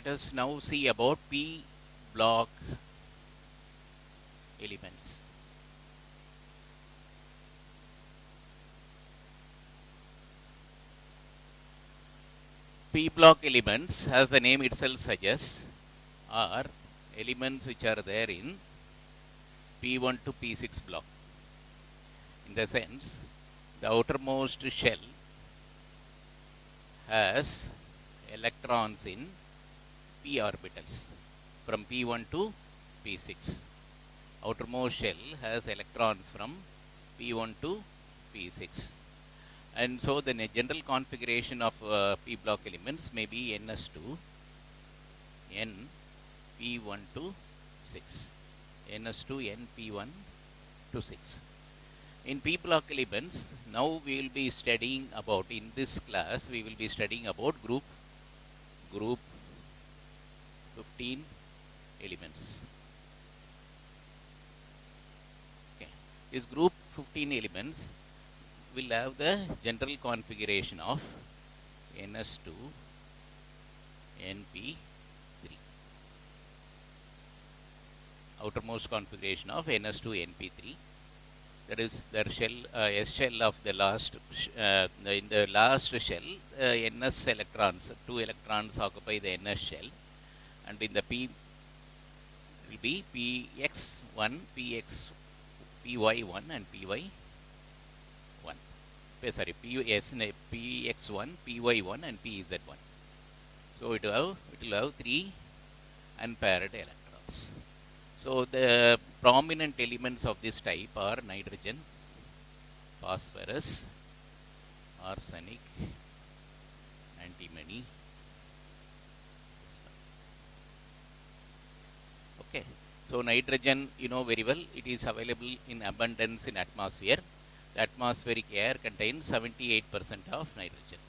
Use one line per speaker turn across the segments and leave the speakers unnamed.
let us now see about p block elements. P block elements, as the name itself suggests, are elements which are there in P1 to P6 block. In the sense, the outermost shell has electrons in p orbitals from P1 to P6. Outermost shell has electrons from P1 to P6. And so the general configuration of p block elements may be ns2, n p1 to 6, ns2, n p1 to 6. In p block elements, now we will be studying about, in this class, we will be studying about group 15 elements. Okay. This group 15 elements will have the general configuration of ns2, np3. Outermost configuration of ns2, np3. That is the shell, S shell of the last, in the last shell, ns electrons, 2 electrons occupy the ns shell, and in the p will be px1, py1 and py1. Sorry, px1, py1 and pz1. So it will have 3 unpaired electrons. So the prominent elements of this type are nitrogen, phosphorus, arsenic, antimony. Okay. So nitrogen, you know very well, it is available in abundance in atmosphere. The atmospheric air contains 78% of nitrogen.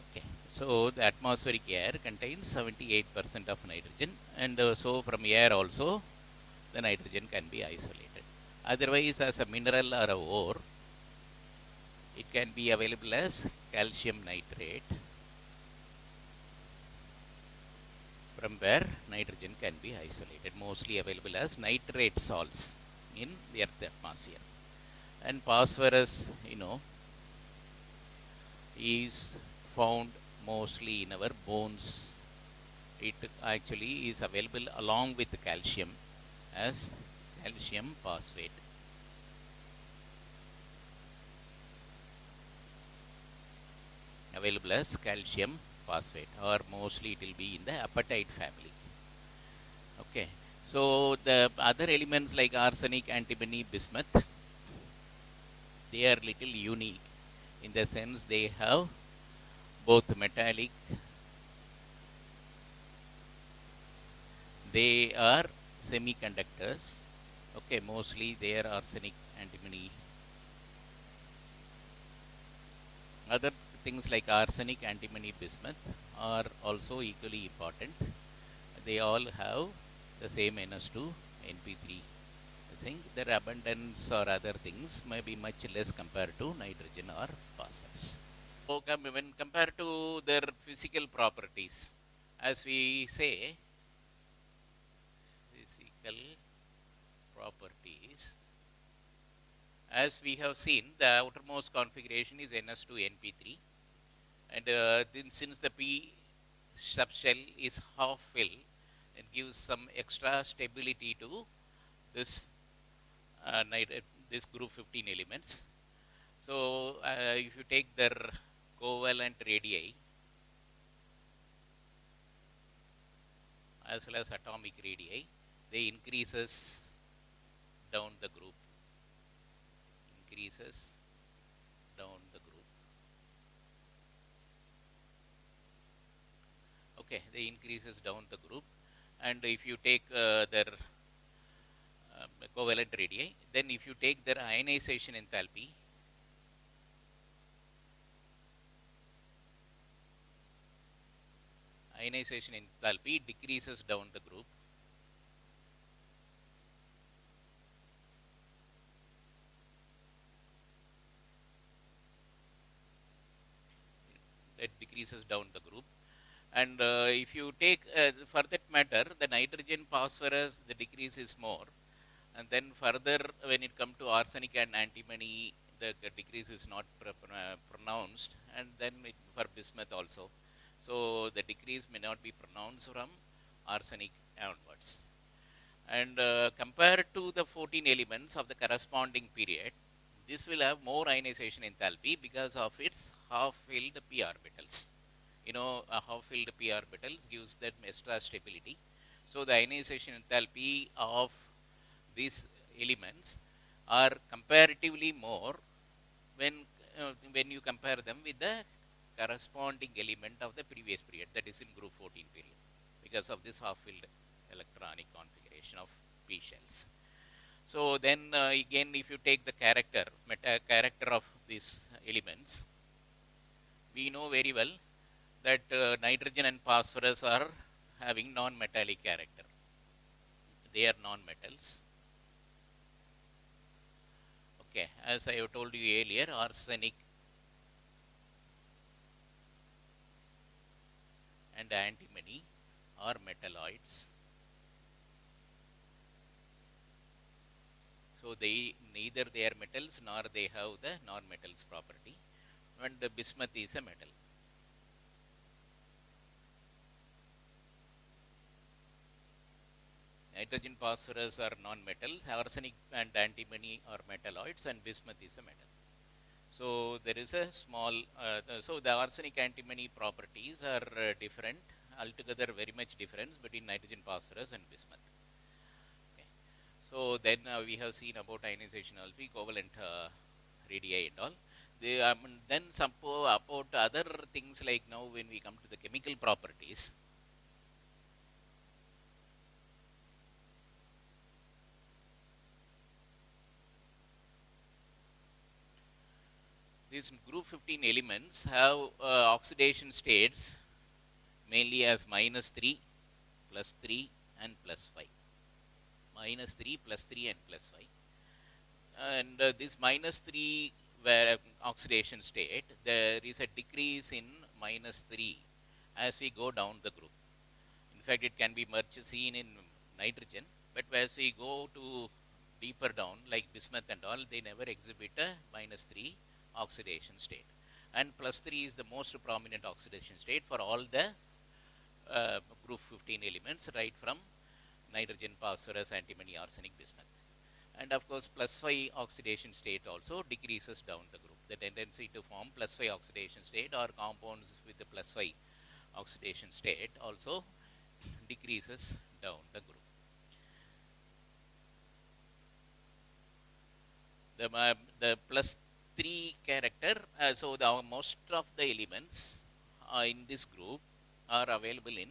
Okay. So the atmospheric air contains 78% of nitrogen, and so from air also the nitrogen can be isolated. Otherwise, as a mineral or a ore, it can be available as calcium nitrate, from where nitrogen can be isolated, mostly available as nitrate salts in the earth atmosphere. And phosphorus, you know, is found mostly in our bones. It actually is available along with calcium as calcium phosphate. Available as calcium phosphate, or mostly it will be in the apatite family. Okay. So the other elements like arsenic, antimony, bismuth, they are little unique in the sense they have both metallic, they are semiconductors. Okay, mostly they are arsenic, antimony. Other things like arsenic, antimony, bismuth are also equally important. They all have the same ns2, np3. I think their abundance or other things may be much less compared to nitrogen or phosphorus. So when compared to their physical properties, as we say, physical properties, as we have seen, the outermost configuration is ns2, np3, and then since the p subshell is half filled, it gives some extra stability to this this group 15 elements. So if you take their covalent radii as well as atomic radii, they increases down the group. Increases down the group. Okay, they increases down the group, and if you take their covalent radii, then if you take their ionization enthalpy, decreases down the group. It decreases down the group. And if you take, for that matter, the nitrogen phosphorus, the decrease is more. And then further, when it comes to arsenic and antimony, the decrease is not pronounced. And then for bismuth also. So the decrease may not be pronounced from arsenic onwards. And compared to the 14 elements of the corresponding period, this will have more ionization enthalpy because of its half-filled p orbitals. You know, half-filled p orbitals gives that extra stability. So the ionization enthalpy of these elements are comparatively more when you compare them with the corresponding element of the previous period, that is in group 14 period, because of this half-filled electronic configuration of p shells. So then again, if you take the character of these elements, we know very well that nitrogen and phosphorus are having non-metallic character. They are non-metals. Okay, as I have told you earlier, arsenic and antimony are metalloids. So neither they are metals nor they have the non-metals property. And the bismuth is a metal. Nitrogen, phosphorus are non-metals, arsenic and antimony are metalloids, and bismuth is a metal. So there is a small, so the arsenic antimony properties are different, altogether very much difference between nitrogen, phosphorus and bismuth. Okay. So then we have seen about ionization alpha, covalent radii and all. Then about other things, like now when we come to the chemical properties, these group 15 elements have oxidation states mainly as -3, +3 and +5. -3, +3 and +5. And this -3 where oxidation state, there is a decrease in -3 as we go down the group. In fact, it can be much seen in nitrogen, but as we go to deeper down, like bismuth and all, they never exhibit a -3 oxidation state. And +3 is the most prominent oxidation state for all the group 15 elements, right from nitrogen, phosphorus, antimony, arsenic, bismuth. And of course, +5 oxidation state also decreases down the group. The tendency to form +5 oxidation state or compounds with the +5 oxidation state also decreases down the group. The +3 character, so most of the elements in this group are available in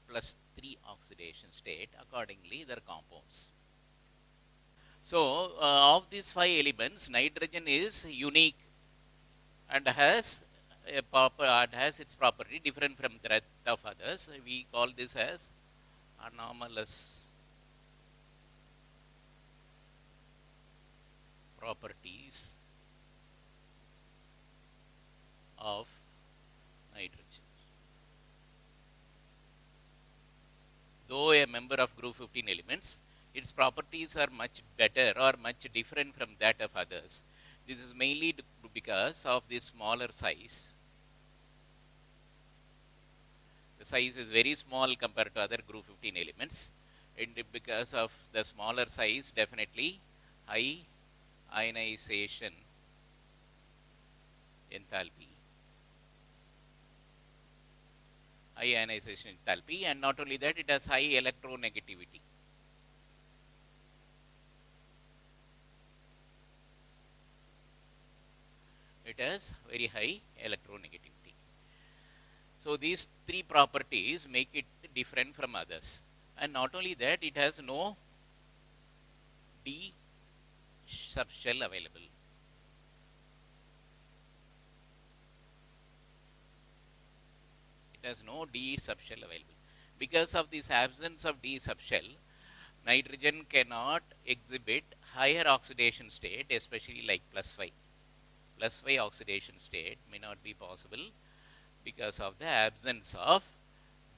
+3 oxidation state. Accordingly, their compounds. So of these 5 elements, nitrogen is unique and has its property different from that of others. We call this as anomalous properties of nitrogen. Though a member of group 15 elements, its properties are much better or much different from that of others. This is mainly because of the smaller size. The size is very small compared to other group 15 elements, and because of the smaller size, definitely high ionization enthalpy. High ionization enthalpy, and not only that, it has high electronegativity. It has very high electronegativity. So these 3 properties make it different from others. And not only that, it has no D subshell available. It has no D subshell available. Because of this absence of D subshell, nitrogen cannot exhibit higher oxidation state, especially like +5. +5 oxidation state may not be possible because of the absence of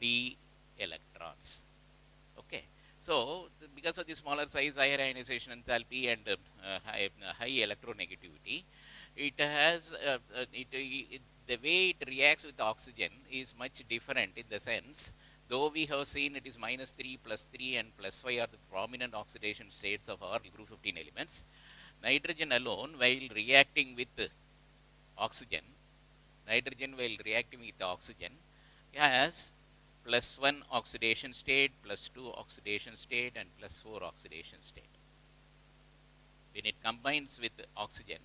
d electrons. Okay. So, because of the smaller size, higher ionization enthalpy and high electronegativity, it has the way it reacts with oxygen is much different in the sense, though we have seen it is -3, +3 and +5 are the prominent oxidation states of our group 15 elements. Nitrogen alone, while reacting with oxygen, has +1 oxidation state, +2 oxidation state and +4 oxidation state. When it combines with oxygen,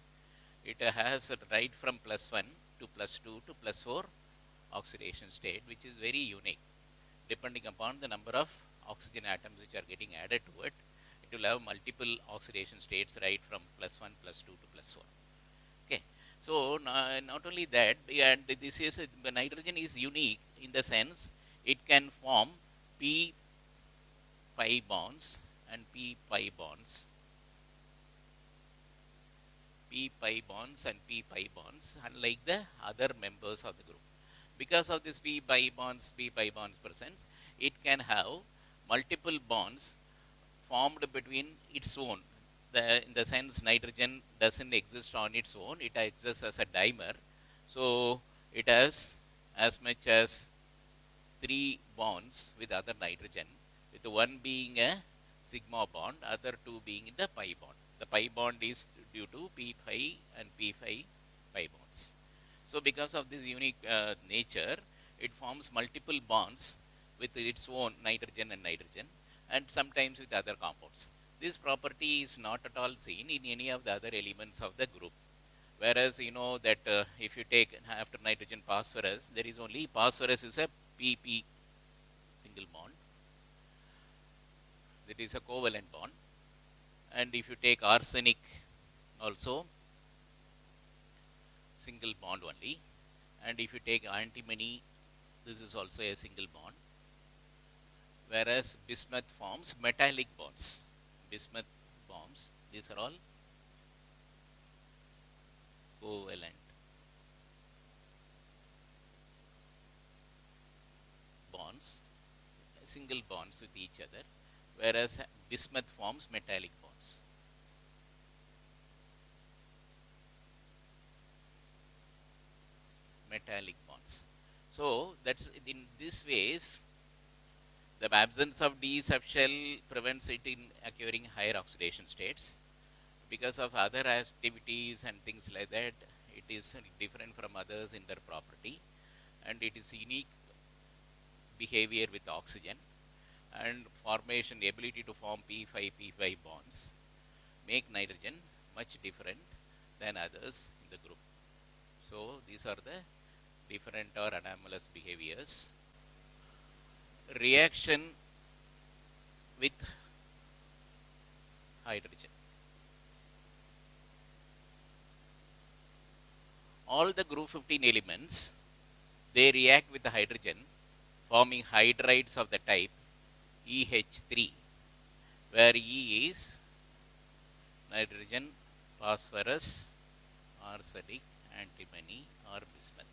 it has right from +1 to +2 to +4 oxidation state, which is very unique. Depending upon the number of oxygen atoms which are getting added to it, it will have multiple oxidation states right from +1, +2 to +4. Okay. So, not only that, and this is nitrogen is unique in the sense it can form p pi bonds and p pi bonds, unlike the other members of the group. Because of this p pi bonds presence, it can have multiple bonds formed between its own. In the sense, nitrogen doesn't exist on its own, it exists as a dimer. So, it has as much as 3 bonds with other nitrogen, with one being a sigma bond, other two being the pi bond. The pi bond is due to p phi and p phi pi bonds. So, because of this unique nature, it forms multiple bonds with its own nitrogen and sometimes with other compounds. This property is not at all seen in any of the other elements of the group. Whereas, you know that if you take after nitrogen phosphorus, there is only phosphorus is a pp single bond, that is a covalent bond. And if you take arsenic also single bond only, and if you take antimony, this is also a single bond. Whereas bismuth forms metallic bonds. Bismuth bonds, these are all covalent bonds, single bonds with each other, whereas bismuth forms metallic bonds. So, that's in this ways, the absence of D subshell prevents it in occurring higher oxidation states. Because of other activities and things like that, it is different from others in their property, and it is unique behavior with oxygen, and formation, the ability to form p5 bonds make nitrogen much different than others in the group. So, these are the different or anomalous behaviors. Reaction with hydrogen. All the group 15 elements, they react with the hydrogen, forming hydrides of the type EH3, where E is nitrogen, phosphorus, arsenic, antimony or bismuth.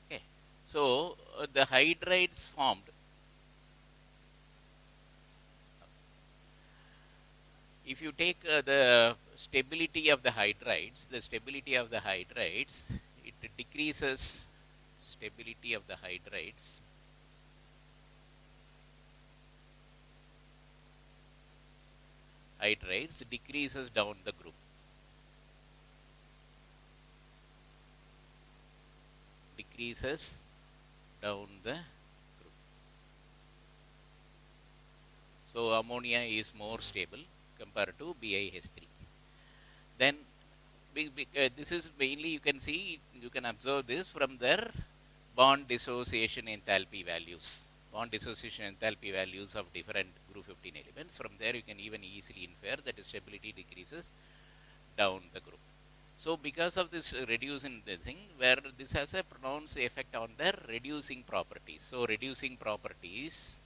Okay. So, the hydrides formed, if you take the stability of the hydrides, it decreases stability of the hydrides decreases down the group. Decreases down the group. So, ammonia is more stable compared to BiH3. Then this is mainly, you can see, you can observe this from their bond dissociation enthalpy values. Bond dissociation enthalpy values of different group 15 elements. From there you can even easily infer that the stability decreases down the group. So, because of this reducing the thing, where this has a pronounced effect on their reducing properties. So, reducing properties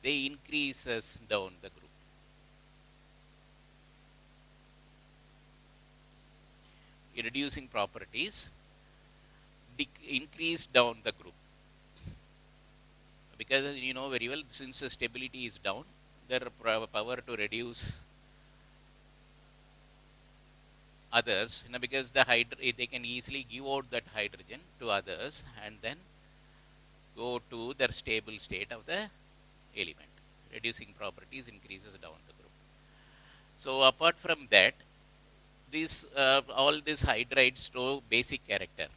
they increases down the group. Reducing properties increase down the group, because you know very well, since the stability is down, their power to reduce others, you know, because they can easily give out that hydrogen to others and then go to their stable state of the element. Reducing properties increases down the group. So apart from that, this all these hydrides show basic character.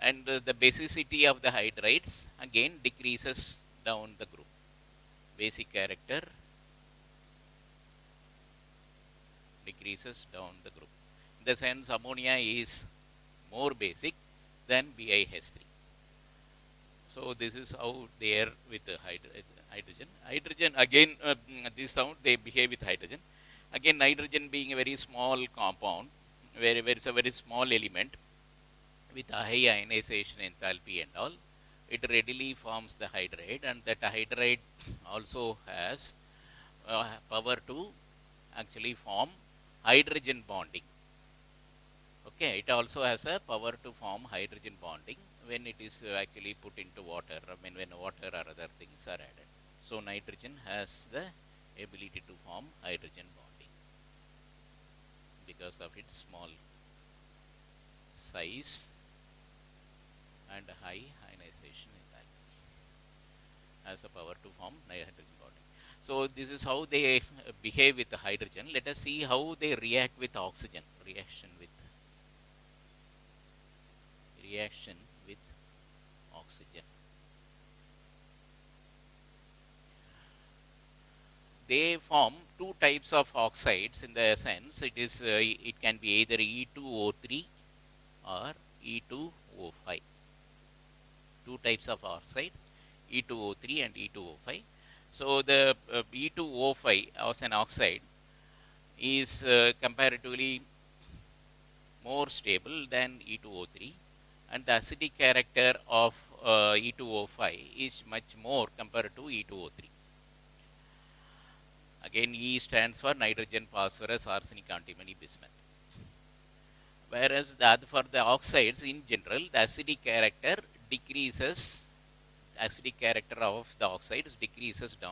And the basicity of the hydrides again decreases down the group. Basic character decreases down the group. In the sense, ammonia is more basic than BiH3. So this is how they are with the hydrogen. Hydrogen again, this sound they behave with hydrogen. Again, nitrogen being a very small compound, where it's a very small element with a high ionization enthalpy and all, it readily forms the hydride, and that hydride also has power to actually form hydrogen bonding. Okay, it also has a power to form hydrogen bonding when it is actually put into water. I mean, when water or other things are added. So nitrogen has the ability to form hydrogen bonding because of its small size and high ionization enthalpy, has a power to form hydrogen bonding. So this is how they behave with the hydrogen. Let us see how they react with oxygen. Reaction with oxygen. They form two types of oxides. In the sense, it can be either E2O3 or E2O5. Two types of oxides, E2O3 and E2O5. So the E2O5 as an oxide is comparatively more stable than E2O3, and the acidic character of E2O5 is much more compared to E2O3. Again, E stands for nitrogen, phosphorus, arsenic, antimony, bismuth. Whereas for the oxides in general, the acidic character decreases. Acidic character of the oxides decreases down